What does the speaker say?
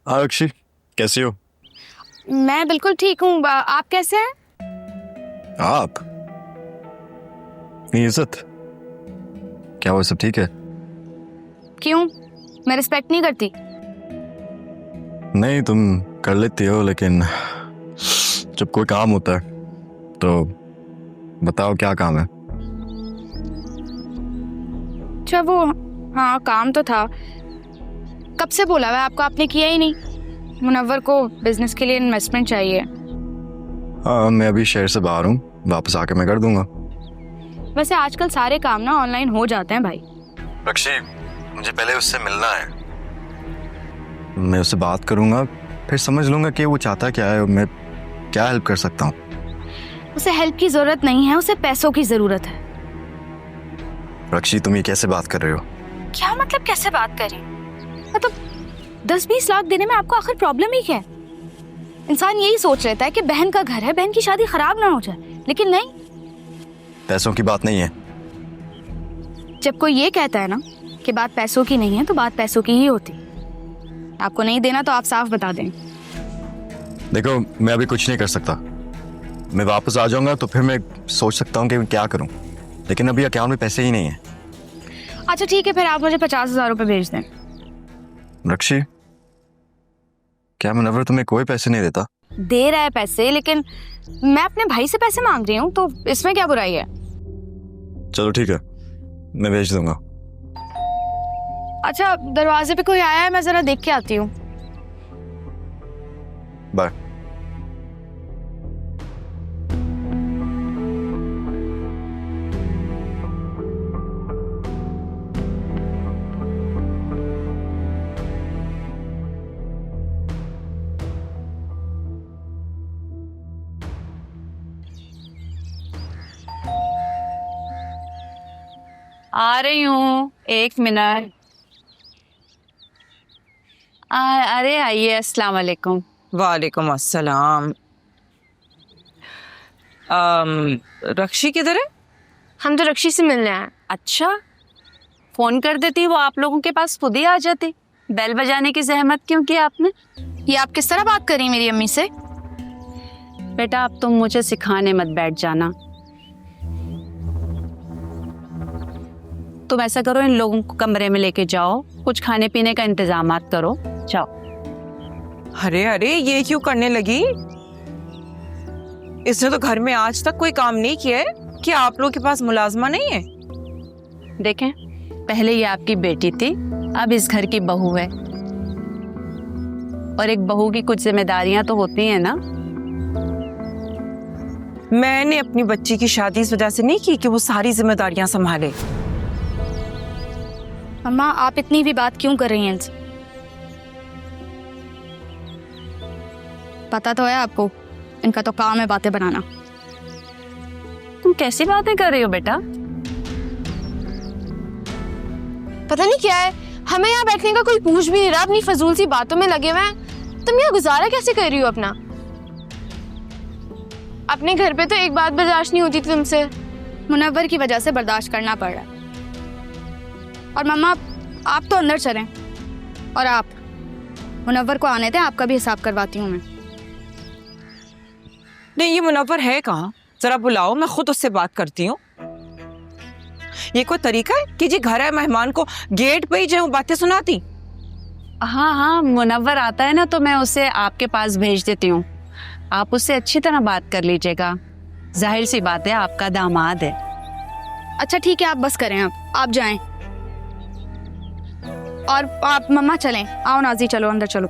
हाँ अक्षी, कैसी हो? मैं बिल्कुल ठीक हूँ। आप कैसे हैं? आप? इतनी इज्जत? क्या वो सब ठीक है? क्यों? मैं रिस्पेक्ट नहीं करती? नहीं, तुम कर लेती हो, लेकिन जब कोई काम होता है तो बताओ क्या काम है? अच्छा वो, हाँ काम तो था। कब से बोला हुआ है आपको, आपने किया ही नहीं। मुनव्वर को बिजनेस के लिए इन्वेस्टमेंट चाहिए। हाँ, मैं अभी शहर से बाहर हूँ, वापस आके मैं कर दूंगा। वैसे आजकल सारे काम ना ऑनलाइन हो जाते हैं भाई। अक्षी, मुझे पहले उससे मिलना है। मैं उससे बात करूंगा, फिर समझ लूंगा कि वो चाहता क्या है और मैं क्या हेल्प कर सकता हूँ। उसे हेल्प की जरूरत नहीं है, उसे पैसों की जरूरत है। अक्षी, तुम ये कैसे बात कर रहे हो? क्या मतलब कैसे बात करें? मतलब 10-20 लाख देने में आपको आखिर प्रॉब्लम ही क्या है? इंसान यही सोच लेता है कि बहन का घर है, बहन की शादी खराब ना हो जाए, लेकिन नहीं। पैसों की बात नहीं है। जब कोई ये कहता है ना कि बात पैसों की नहीं है, तो बात पैसों की ही होती। आपको नहीं देना तो आप साफ बता दें। देखो, मैं अभी कुछ नहीं कर सकता। मैं वापस आ जाऊंगा तो फिर मैं सोच सकता हूँ कि मैं क्या करूँ, लेकिन अभी अकाउंट में पैसे ही नहीं है। अच्छा ठीक है, फिर आप मुझे 50,000 रुपये भेज दें। रक्षी, क्या मुनव्वर तुम्हें कोई पैसे नहीं देता? दे रहा है पैसे, लेकिन मैं अपने भाई से पैसे मांग रही हूँ, तो इसमें क्या बुराई है? चलो ठीक है, मैं भेज दूंगा। अच्छा, दरवाजे पे कोई आया है, मैं जरा देख के आती हूँ। बाय। आ रही हूँ, 1 मिनट। अरे आइए, अस्सलाम वालेकुम। वालेकुम अस्सलाम। रक्षी किधर है? हम तो रक्षी से मिलने आए। अच्छा, फोन कर देती, वो आप लोगों के पास खुद ही आ जाती। बेल बजाने की जहमत क्यों की आपने? ये आप किस तरह बात कर रही मेरी अम्मी से? बेटा, अब तुम मुझे सिखाने मत बैठ जाना। तुम ऐसा करो, इन लोगों को कमरे में लेके जाओ, कुछ खाने पीने का इंतजाम करो, जाओ। अरे अरे, ये क्यों करने लगी? इसने तो घर में आज तक कोई काम नहीं किया है। क्या आप लोगों के पास मुलाजमा नहीं है? देखें, पहले ये आपकी बेटी थी, अब इस घर की बहू है, और एक बहू की कुछ जिम्मेदारियां तो होती हैं ना। मैंने अपनी बच्ची की शादी इस वजह से नहीं की कि वो सारी जिम्मेदारियां संभाले। अम्मा, आप इतनी भी बात क्यों कर रही हैं इनसे? पता तो है आपको, इनका तो काम है बातें बनाना। तुम कैसी बातें कर रही हो बेटा? पता नहीं क्या है, हमें यहाँ बैठने का कोई पूछ भी नहीं रहा, अपनी फजूल सी बातों में लगे हुए हैं। तुम यहाँ गुजारा कैसे कर रही हो अपना? अपने घर पे तो एक बात बर्दाश्त नहीं होती थी तुमसे। मुनव्वर की वजह से बर्दाश्त करना पड़ रहा है। और मम्मा, आप तो अंदर चलें, और आप मुनव्वर को आने दें, आपका भी हिसाब करवाती हूँ मैं। नहीं, ये मुनव्वर है कहाँ? जरा बुलाओ, मैं खुद उससे बात करती हूँ। ये कोई तरीका है कि जी घर है, मेहमान को गेट पे ही जो बातें सुनाती? हाँ हाँ, मुनव्वर आता है ना तो मैं उसे आपके पास भेज देती हूँ। आप उससे अच्छी तरह बात कर लीजिएगा। जाहिर सी बात है, आपका दामाद है। अच्छा ठीक है, आप बस करें, आप जाएं। और आप मम्मा चलें। आओ नाजी, चलो अंदर चलो।